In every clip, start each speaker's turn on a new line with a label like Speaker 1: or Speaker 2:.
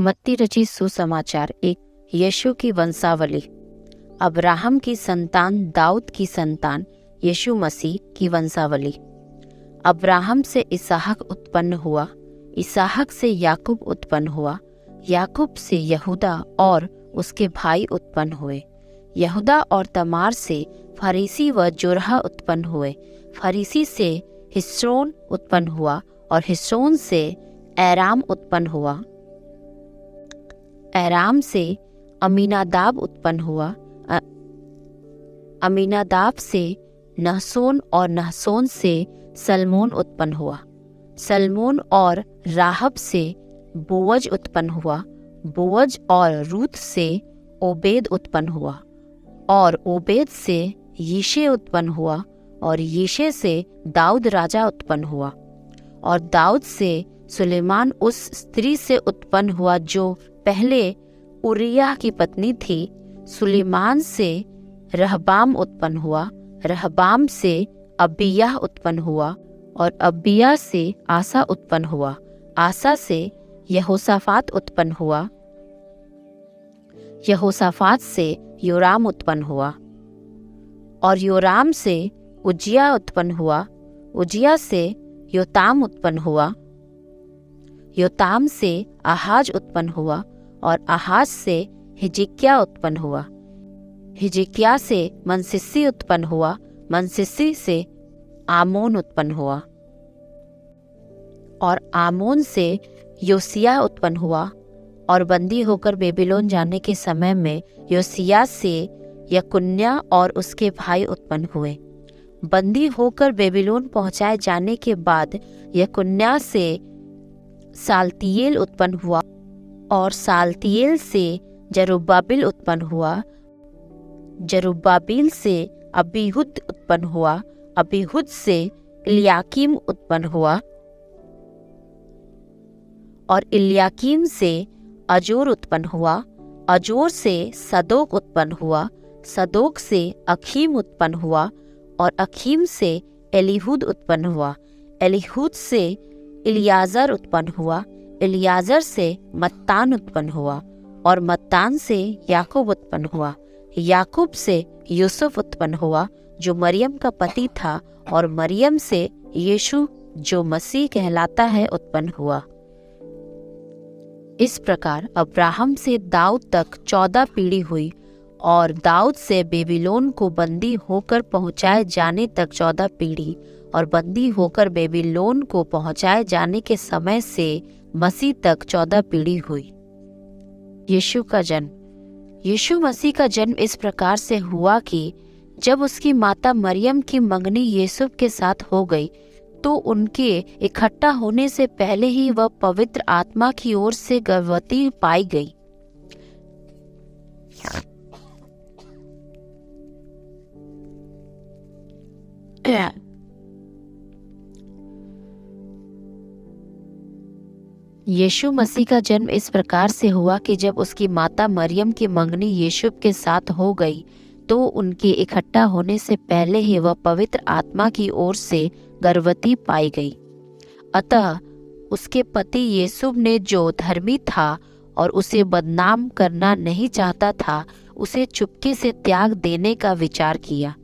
Speaker 1: मत्ती रचित सुसमाचार। एक, यीशु की वंशावली। अब्राहम की संतान, दाऊद की संतान, यीशु मसीह की वंशावली। अब्राहम से इसहाक उत्पन्न हुआ, इसहाक से याकूब उत्पन्न हुआ, याकूब से यहूदा और उसके भाई उत्पन्न हुए। यहूदा और तमार से फरीसी व जोरह उत्पन्न हुए। फरीसी से हिस्रोन उत्पन्न हुआ और हिस्रोन से एराम उत्पन्न हुआ। एराम से अमीनादाब उत्पन्न हुआ। अमीनादाब से नहसोन और नहसोन से सलमोन उत्पन्न हुआ। सलमोन और राहब से बोअज उत्पन्न हुआ। बोअज और रूत से ओबेद उत्पन्न हुआ और ओबेद से यीशे उत्पन्न हुआ और यीशे से दाऊद राजा उत्पन्न हुआ और दाऊद से सुलेमान उस स्त्री से उत्पन्न हुआ जो पहले उरिय्याह की पत्नी थी। सुलेमान से रहबाम उत्पन्न हुआ, रहबाम से अबिय्याह उत्पन्न हुआ और अबिय्याह से आसा उत्पन्न हुआ, आसा से यहोशाफात उत्पन्न हुआ, यहोशाफात से योराम उत्पन्न हुआ और योराम से उज्जियाह उत्पन्न हुआ, उज्जियाह से योताम उत्पन्न हुआ, योताम से आहाज उत्पन्न हुआ और आहाज से हिजकिय्याह उत्पन्न हुआ, हिजकिय्याह से मनश्शे उत्पन्न हुआ, मनश्शे से आमोन उत्पन्न हुआ और आमोन से योसिय्याह उत्पन्न हुआ। और बंदी होकर बेबीलोन जाने के समय में योसिय्याह से यकुन्याह और उसके भाई उत्पन्न हुए। बंदी होकर बेबीलोन पहुंचाए जाने के बाद यकुन्याह से सालतियेल उत्पन्न हुआ और सालतियेल से जरुब्बाबिल उत्पन्न हुआ। जरुब्बाबिल से अबीहुद उत्पन्न हुआ, अबीहुद से इल्याकीम उत्पन्न हुआ और इल्याकीम से अजोर उत्पन्न हुआ, अजोर से सदोक उत्पन्न हुआ, सदोक से अखीम उत्पन्न हुआ और अखीम से एलीहूद उत्पन्न हुआ, एलीहूद से इलियाजर उत्पन्न हुआ, इलियाजर से मत्तान उत्पन्न हुआ और मत्तान से याकूब उत्पन्न हुआ, याकूब से यूसुफ उत्पन्न हुआ जो मरियम का पति था और मरियम से यीशु जो मसीह कहलाता है उत्पन्न हुआ। इस प्रकार अब्राहम से दाऊद तक 14 पीढ़ी हुई और दाऊद से बेबीलोन को बंदी होकर पहुंचाए जाने तक 14 पीढ़ी और बंदी होकर बेबीलोन को पहुंचाए जाने के समय से मसीह तक 14 पीढ़ी हुई। यीशु का जन्म। यीशु मसीह का जन्म इस प्रकार से हुआ कि जब उसकी माता मरियम की मंगनी यूसुफ के साथ हो गई तो उनके इकट्ठा होने से पहले ही वह पवित्र आत्मा की ओर से गर्भवती पाई गई। यीशु मसीह का जन्म इस प्रकार से हुआ कि जब उसकी माता मरियम की मंगनी यूसुफ के साथ हो गई तो उनके इकट्ठा होने से पहले ही वह पवित्र आत्मा की ओर से गर्भवती पाई गई। अतः उसके पति यूसुफ ने जो धर्मी था और उसे बदनाम करना नहीं चाहता था, उसे चुपके से त्याग देने का विचार किया।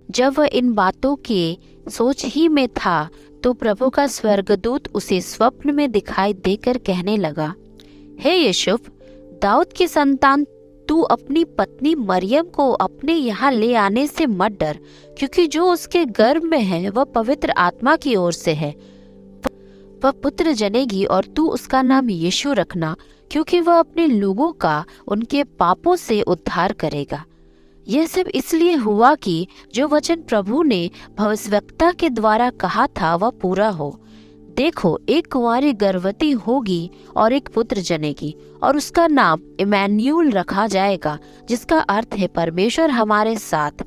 Speaker 1: जब वह इन बातों के सोच ही में था तो प्रभु का स्वर्गदूत उसे स्वप्न में दिखाई देकर कहने लगा, हे यूसुफ, दाऊद की संतान, तू अपनी पत्नी मरियम को अपने यहाँ ले आने से मत डर, क्योंकि जो उसके गर्भ में है वह पवित्र आत्मा की ओर से है। वह पुत्र जनेगी और तू उसका नाम यीशु रखना, क्योंकि वह अपने लोगों का उनके पापों से उद्धार करेगा। यह सब इसलिए हुआ कि जो वचन प्रभु ने भविष्यवक्ता के द्वारा कहा था वह पूरा हो। देखो, एक कुंवारी गर्भवती होगी और एक पुत्र जनेगी और उसका नाम इमैनुएल रखा जाएगा, जिसका अर्थ है परमेश्वर हमारे साथ।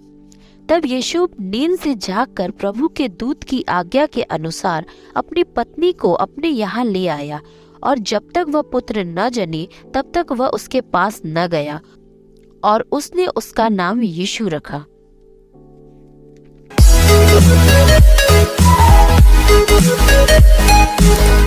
Speaker 1: तब यीशु नींद से जागकर प्रभु के दूत की आज्ञा के अनुसार अपनी पत्नी को अपने यहाँ ले आया और जब तक वह पुत्र न जनी तब तक वह उसके पास न गया और उसने उसका नाम यीशु रखा।
Speaker 2: Thank you.